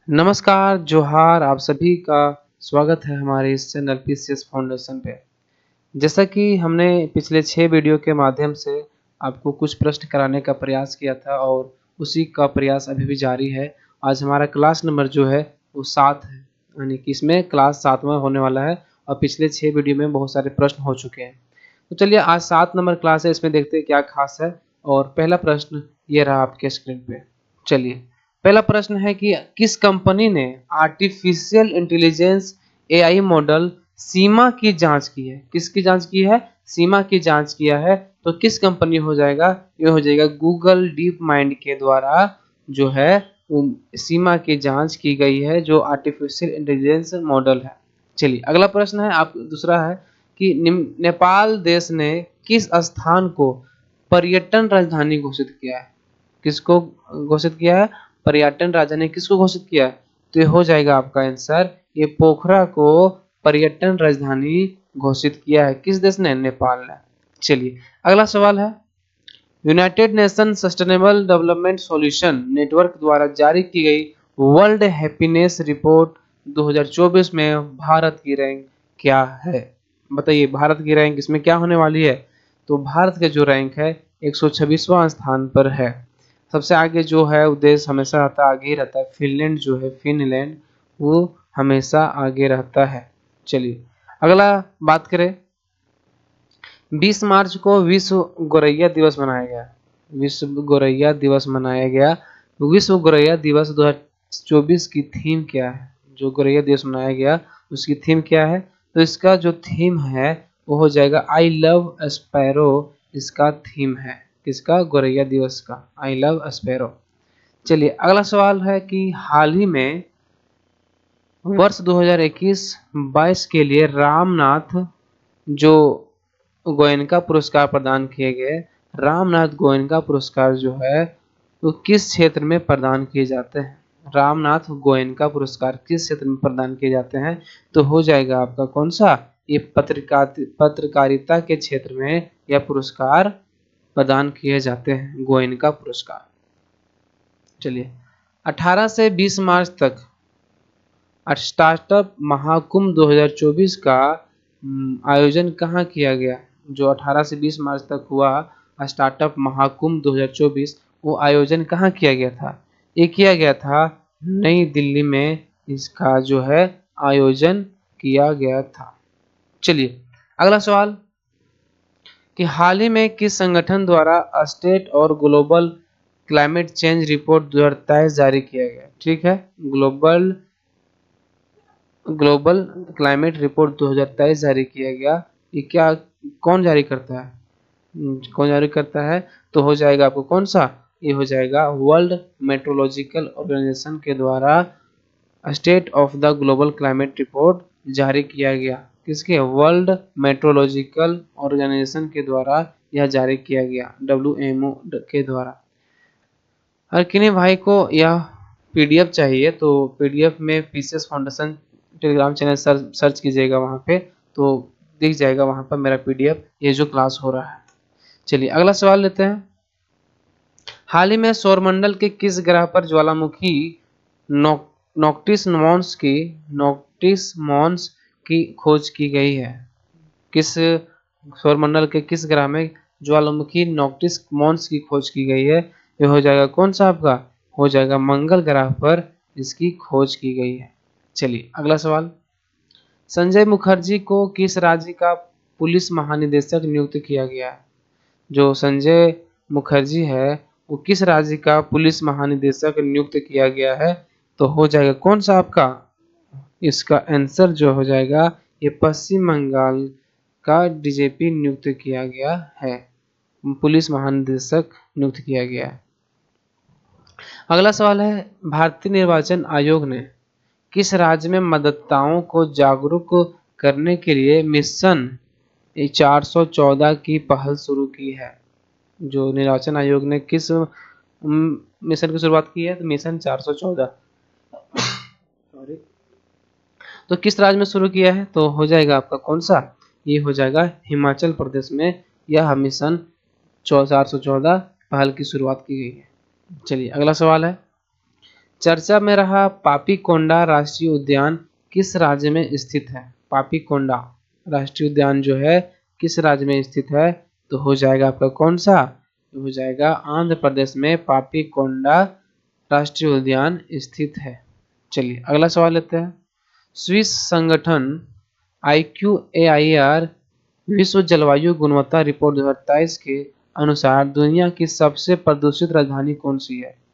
नमस्कार, जोहार, आप सभी का स्वागत है हमारे इस चैनल पीसीएस फाउंडेशन पे। जैसा कि हमने पिछले 6 वीडियो के माध्यम से आपको कुछ प्रश्न कराने का प्रयास किया था और उसी का प्रयास अभी भी जारी है। आज हमारा क्लास नंबर जो है वो 7 है, यानी कि इसमें क्लास 7वां होने वाला है और पिछले 6 वीडियो में बहुत सारे प्रश्न हो चुके हैं। तो चलिए आज 7 नंबर क्लास है, इसमें देखते हैं क्या खास है। और पहला प्रश्न ये रहा आपके स्क्रीन पे। चलिए पहला प्रश्न है कि किस कंपनी ने आर्टिफिशियल इंटेलिजेंस एआई मॉडल सीमा की जांच की है? किसकी जांच की है? सीमा की जांच किया है। तो किस कंपनी हो जाएगा? ये हो जाएगा गूगल डीप माइंड के द्वारा जो है सीमा की जांच की गई है, जो आर्टिफिशियल इंटेलिजेंस मॉडल है। चलिए अगला प्रश्न है आप दूसरा है कि नेपाल देश ने किस स्थान को पर्यटन राजधानी घोषित किया है? किसको घोषित किया है? पर्यटन राजधानी किसको घोषित किया है? तो ये हो जाएगा आपका आंसर, ये पोखरा को पर्यटन राजधानी घोषित किया है। किस देश ने? नेपाल ने। चलिए अगला सवाल है, United nation sustainable development solution network द्वारा जारी की गई वर्ल्ड हैप्पीनेस रिपोर्ट 2024 में भारत की रैंक क्या है? बताइए भारत की रैंक इसमें क्या होने वाली है? तो भारत का जो रैंक है 126वां स्थान पर है। सबसे आगे जो है वो देश हमेशा रहता है, आगे ही रहता है। फिनलैंड जो है, फिनलैंड, वो हमेशा आगे रहता है। चलिए अगला बात करें, 20 मार्च को विश्व गोरैया दिवस मनाया गया। विश्व गोरैया दिवस मनाया गया। विश्व गोरैया दिवस 2024 की थीम क्या है? जो गोरैया दिवस मनाया गया उसकी थीम क्या है? तो इसका जो थीम है वो हो जाएगा आई लव स्पैरो। इसका थीम है किसका? गोरैया दिवस का, आई लव स्पैरो। चलिए अगला सवाल है कि हाल ही में वर्ष 2021-22 के लिए रामनाथ जो गोयनका पुरस्कार प्रदान किए गए, रामनाथ गोयनका पुरस्कार जो है वो किस क्षेत्र में प्रदान किए जाते हैं? रामनाथ गोयनका पुरस्कार किस क्षेत्र में प्रदान किए जाते हैं? तो हो जाएगा आपका कौन सा? ये पत्रकारिता के क्षेत्र में यह पुरस्कार प्रदान किए जाते हैं, गोयनका पुरस्कार। चलिए 18 से 20 मार्च तक स्टार्टअप महाकुंभ 2024 का आयोजन कहाँ किया गया? जो 18 से 20 मार्च तक हुआ स्टार्टअप महाकुंभ 2024, वो आयोजन कहाँ किया गया था? ये किया गया था नई दिल्ली में, इसका जो है आयोजन किया गया था। चलिए अगला सवाल कि हाल ही में किस संगठन द्वारा स्टेट और ग्लोबल क्लाइमेट चेंज रिपोर्ट 2023 जारी किया गया? ठीक है, ग्लोबल क्लाइमेट रिपोर्ट 2023 जारी किया गया। ये क्या, कौन जारी करता है? कौन जारी करता है? तो हो जाएगा आपको कौन सा? ये हो जाएगा वर्ल्ड मेट्रोलॉजिकल ऑर्गेनाइजेशन के द्वारा state of the global climate report जारी किया गया। किसके? वर्ल्ड मेट्रोलॉजिकल ऑर्गेनाइजेशन के द्वारा यह जारी किया गया, WMO के द्वारा। हर किन्हीं भाई को यह पीडीएफ चाहिए तो पीडीएफ में PCS foundation Telegram channel search कीजिएगा, वहाँ पे तो दिख जाएगा वहाँ पर मेरा पीडीएफ, ये जो क्लास हो रहा है। चलिए अगला सवाल लेते हैं, हाल ही में सौरमंडल के किस ग्रह पर ज्वालामुखी नोक्टिस मॉन्स की खोज की गई है? किस सौरमंडल के किस ग्रह में ज्वालामुखी नोक्टिस मॉन्स की खोज की गई है? ये हो जाएगा कौन सा आपका? हो जाएगा मंगल ग्रह पर इसकी खोज की गई है। चलिए अगला सवाल, संजय मुखर्जी को किस राज्य का पुलिस महानिदेशक नियुक्त किया गया है? जो संजय मुखर्जी है वो किस राज्य का पुलिस महानिदेशक नियुक्त किया गया है? तो हो जाएगा कौन सा आपका? इसका आंसर जो हो जाएगा ये पश्चिम बंगाल का डीजीपी नियुक्त किया गया है, पुलिस महानिदेशक नियुक्त किया गया है। अगला सवाल है, भारतीय निर्वाचन आयोग ने किस राज्य में मतदाताओं को जागरूक करने के लिए मिशन 414 की पहल शुरू की है? जो निर्वाचन आयोग ने किस मिशन की शुरुआत की है? तो मिशन 414 सॉरी, तो किस राज्य में शुरू किया है? तो हो जाएगा आपका कौन सा? ये हो जाएगा हिमाचल प्रदेश में यह मिशन 414 पहल की शुरुआत की गई है। चलिए अगला सवाल है, चर्चा में रहा पापीकोंडा राष्ट्रीय उद्यान किस राज्य में स्थित है? पापीकोंडा राष्ट्रीय उद्यान जो है किस राज्य में स्थित है? तो हो जाएगा आपका कौन सा? हो जाएगा आंध्र प्रदेश में पापीकोंडा राष्ट्रीय उद्यान स्थित है। चलिए अगला सवाल लेते हैं। स्विस संगठन IQAIR विश्व जलवायु गुणवत्ता रिपोर्ट 2023 के अनुसार दुनिया की सबसे प्रदूषित राजधानी कौन सी है?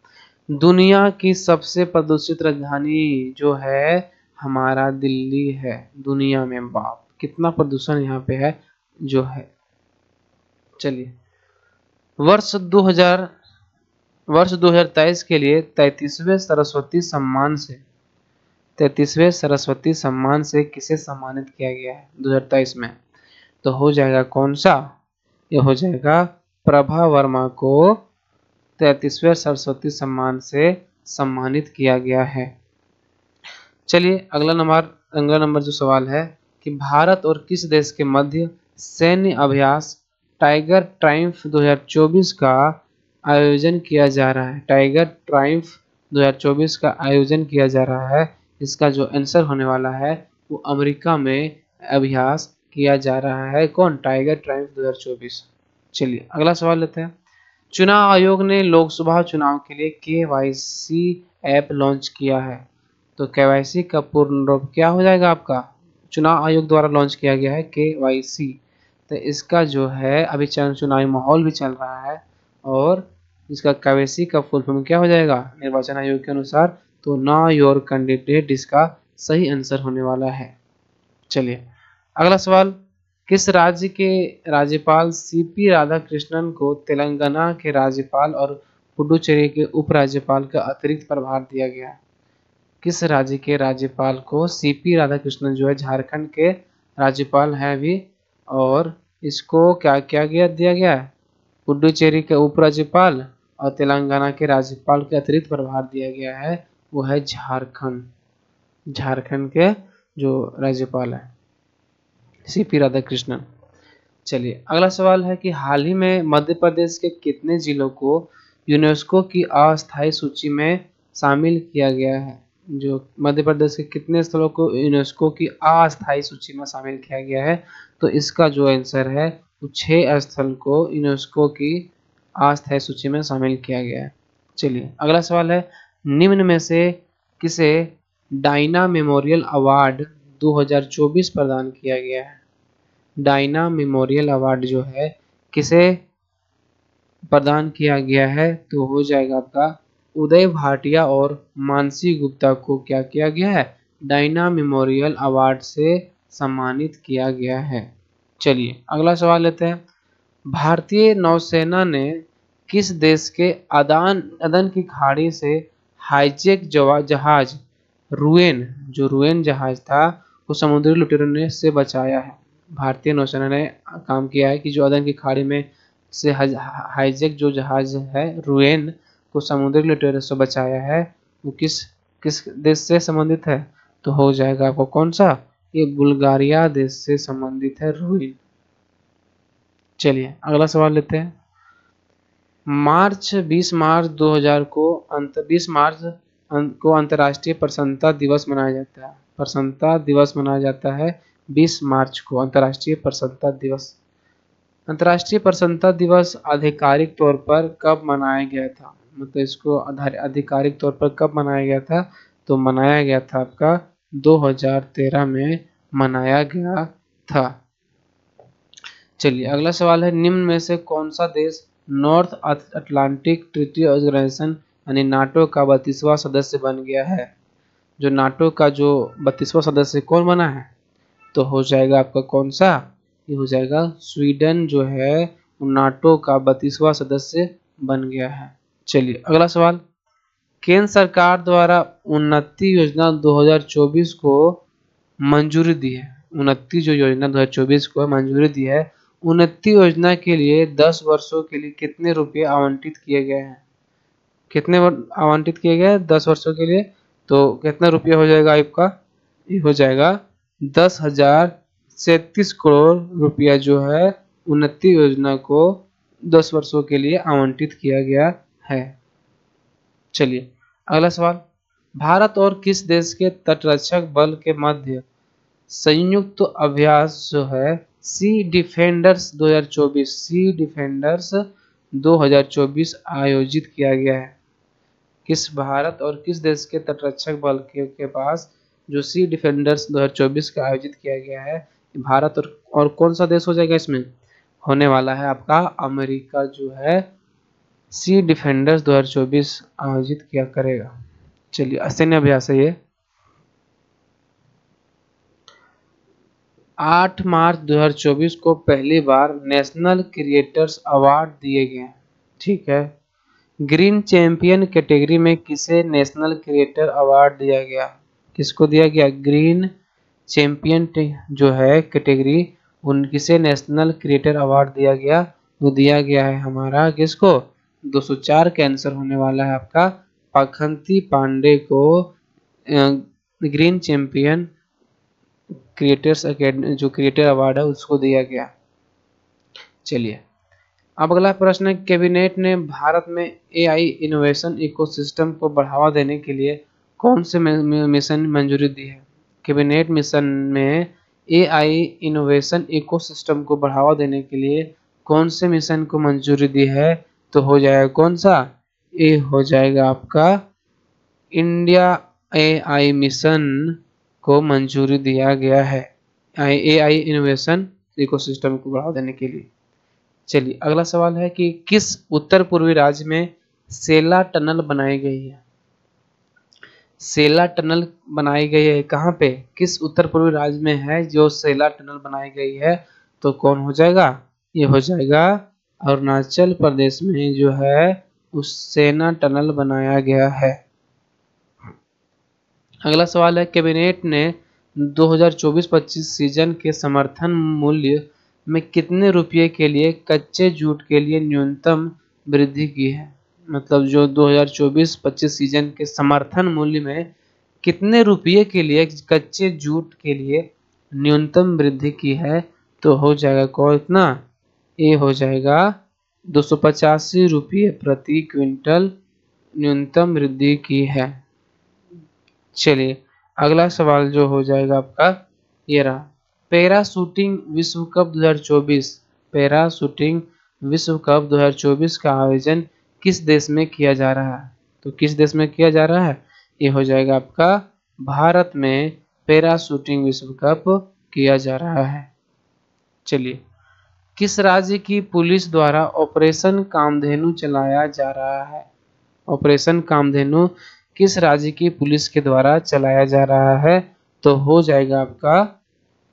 दुनिया की सबसे प्रदूषित राजधानी जो है हमारा दिल्ली है। दुनिया में बाप कितना प्रदूषण यहाँ पे है जो है। चलिए वर्ष 2023 के लिए 33वें सरस्वती सम्मान से किसे सम्मानित किया गया है 2023 में? तो हो जाएगा कौन सा? ये हो जाएगा प्रभा वर्मा को 33वें सरस्वती सम्मान से सम्मानित किया गया है। चलिए अगला नंबर जो सवाल है कि भारत और किस देश के मध्य सैन्य अभ्यास टाइगर ट्रायम्फ 2024 का आयोजन किया जा रहा है? टाइगर ट्रायम्फ 2024 का आयोजन किया जा रहा है। इसका जो आंसर होने वाला है वो अमेरिका में अभ्यास किया जा रहा है। कौन? Tiger Triumph 2024। चलिए अगला सवाल लेते हैं। चुनाव आयोग ने लोकसभा चुनाव के लिए KYC ऐप लॉन्च किया है। तो KYC का पूर्ण रूप क्या हो जाएगा आपका? चुनाव आयोग द्वारा लॉन्च किया गया है KYC। तो इसका जो है अभी चुनावी माहौल भी चल रहा है और इसका KYC का फुल फॉर्म क्या हो जाएगा निर्वाचन आयोग के अनुसार? तो नो योर कैंडिडेट इसका सही आंसर होने वाला है। चलिए अगला सवाल। किस राज्य के राज्यपाल CP राधाकृष्णन को तेलंगाना के राज्यपाल और पुडुचेरी के उपराज्यपाल का अतिरिक्त प्रभार दिया गया है? किस राज्य के राज्यपाल को CP राधाकृष्णन जो है झारखंड के राज्यपाल है अभी और इसको क्या दिया गया है? पुडुचेरी के उपराज्यपाल और तेलंगाना के राज्यपाल के अतिरिक्त प्रभार दिया गया है। वो है झारखंड के जो राज्यपाल है CP राधाकृष्णन। चलिए अगला सवाल है कि हाल ही में मध्य प्रदेश के कितने जिलों को यूनेस्को की अस्थायी सूची में शामिल किया गया है? जो मध्य प्रदेश के कितने स्थलों को यूनेस्को की अस्थायी सूची में शामिल किया गया है? तो इसका जो आंसर है वो 6 स्थल को यूनेस्को की अस्थायी सूची में शामिल किया गया है। चलिए अगला सवाल है। निम्न में से किसे डायना मेमोरियल अवार्ड 2024 प्रदान किया गया है? डायना मेमोरियल अवार्ड जो है किसे प्रदान किया गया है? तो हो जाएगा आपका उदय भाटिया और मानसी गुप्ता को क्या किया गया है? डायना मेमोरियल अवार्ड से सम्मानित किया गया है। चलिए अगला सवाल लेते हैं। भारतीय नौसेना ने किस देश के अदन की खाड़ी से हाईजैक जहाज रुएन जहाज था वो समुद्री लुटेरों से बचाया है? भारतीय नौसेना ने काम किया है कि जो अदन की खाड़ी में से हाईजैक जो जहाज है रुएन को समुद्री लुटेरों से बचाया है वो किस देश से संबंधित है? तो हो जाएगा आपको कौन सा? ये बुल्गारिया देश से संबंधित है रुएन। चलिए अगला सवाल लेते हैं। 20 मार्च 2000 को अंतर्राष्ट्रीय प्रसन्नता दिवस मनाया जाता है। प्रसन्नता दिवस मनाया जाता है 20 मार्च को अंतर्राष्ट्रीय प्रसन्नता दिवस। अंतर्राष्ट्रीय प्रसन्नता दिवस आधिकारिक तौर पर कब मनाया गया था? मतलब इसको आधिकारिक तौर पर कब मनाया गया था? तो मनाया गया था आपका 2013 में मनाया गया था। चलिए अगला सवाल है। निम्न में से कौन सा देश नॉर्थ अटलांटिक ट्रीटी ऑर्गेनाइजेशन यानी नाटो का 32वां सदस्य बन गया है? जो नाटो का जो 32वां सदस्य कौन बना है? तो हो जाएगा आपका कौन सा? ये हो जाएगा स्वीडन जो है नाटो का 32वां सदस्य बन गया है। चलिए अगला सवाल। केंद्र सरकार द्वारा उन्नति योजना 2024 को मंजूरी दी है। उन्नति जो योजना 2024 को मंजूरी दी है। उन्नति योजना के लिए 10 वर्षों के लिए कितने रुपए आवंटित किए गए हैं? कितने आवंटित किए गए 10 वर्षों के लिए? तो कितना रुपया हो जाएगा आपका? ये हो जाएगा 10,037 करोड़ रुपया जो है उन्नति योजना को 10 वर्षों के लिए आवंटित किया गया है। चलिए अगला सवाल। भारत और किस देश के तटरक्षक बल के मध्य संयुक्त अभ्यास जो है सी डिफेंडर्स 2024 आयोजित किया गया है? किस भारत और किस देश के तटरक्षक बल के पास जो सी डिफेंडर्स 2024 का आयोजित किया गया है? भारत और कौन सा देश हो जाएगा इसमें? होने वाला है आपका अमेरिका जो है सी डिफेंडर्स 2024 आयोजित किया करेगा। चलिए सैन्य अभ्यास है ये। 8 मार्च 2024 को पहली बार नेशनल क्रिएटर्स अवार्ड दिए गए। ठीक है, ग्रीन चैंपियन कैटेगरी में किसे नेशनल क्रिएटर अवार्ड दिया गया? किसको दिया गया? ग्रीन चैंपियन जो है कैटेगरी, उन किसे नेशनल क्रिएटर अवार्ड दिया गया? वो दिया गया है हमारा किसको? 204 के आंसर होने वाला है आपका पाखंती पांडे को ग्रीन चैंपियन क्रिएटर्स अकेडमी जो क्रिएटर अवार्ड है उसको दिया गया। चलिए अब अगला प्रश्न है, कैबिनेट ने भारत में एआई इनोवेशन इकोसिस्टम को बढ़ावा देने के लिए कौन से मिशन मंजूरी दी है? कैबिनेट मिशन में एआई इनोवेशन इकोसिस्टम को बढ़ावा देने के लिए कौन से मिशन को मंजूरी दी है? तो हो जाएगा कौन सा? ये हो जाएगा आपका इंडिया एआई मिशन को मंजूरी दिया गया है एआई इनोवेशन इकोसिस्टम को बढ़ावा देने के लिए। चलिए अगला सवाल है कि किस उत्तर पूर्वी राज्य में सेला टनल बनाई गई है? सेला टनल बनाई गई है कहाँ पे? किस उत्तर पूर्वी राज्य में है जो सेला टनल बनाई गई है? तो कौन हो जाएगा? ये हो जाएगा अरुणाचल प्रदेश में जो है उस सेना टनल बनाया गया है। अगला सवाल है, कैबिनेट ने 2024-25 सीजन के समर्थन मूल्य में कितने रुपये के लिए कच्चे जूट के लिए न्यूनतम वृद्धि की है? मतलब जो 2024-25 सीजन के समर्थन मूल्य में कितने रुपये के लिए कच्चे जूट के लिए न्यूनतम वृद्धि की है? तो हो जाएगा कौन इतना? ये हो जाएगा 285 रुपये प्रति क्विंटल न्यूनतम वृद्धि की है। चलिए अगला सवाल जो हो जाएगा आपका ये रहा, पैरा शूटिंग विश्व कप 2024 पैरा शूटिंग विश्व कप 2024 का आयोजन किस देश में किया जा रहा है? तो किस देश में किया जा रहा है? ये हो जाएगा आपका भारत में पैरा शूटिंग विश्व कप किया जा रहा है। चलिए किस राज्य की पुलिस द्वारा ऑपरेशन कामधेनु चलाया जा रहा है? ऑपरेशन कामधेनु किस राज्य की पुलिस के द्वारा चलाया जा रहा है? तो हो जाएगा आपका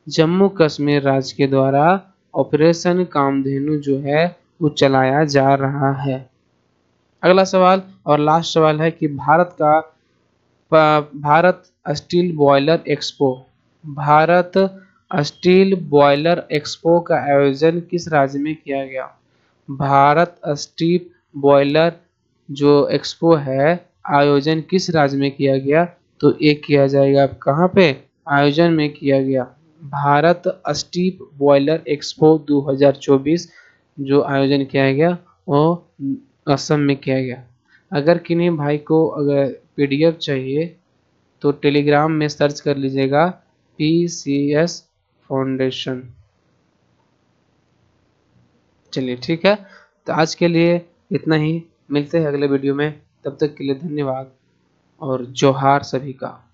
जम्मू कश्मीर राज्य के द्वारा ऑपरेशन कामधेनु जो है वो चलाया जा रहा है। अगला सवाल और लास्ट सवाल है कि भारत स्टील बॉयलर एक्सपो का आयोजन किस राज्य में किया गया? भारत स्टील बॉयलर जो एक्सपो है आयोजन किस राज्य में किया गया? तो एक किया जाएगा अब कहाँ पे आयोजन में किया गया? भारत स्टील बॉयलर एक्सपो 2024 जो आयोजन किया गया वो असम में किया गया। अगर किन्हीं भाई को अगर पीडीएफ चाहिए तो टेलीग्राम में सर्च कर लीजिएगा PCS फाउंडेशन। चलिए ठीक है, तो आज के लिए इतना ही, मिलते हैं अगले वीडियो में, तब तक के लिए धन्यवाद और जोहार सभी का।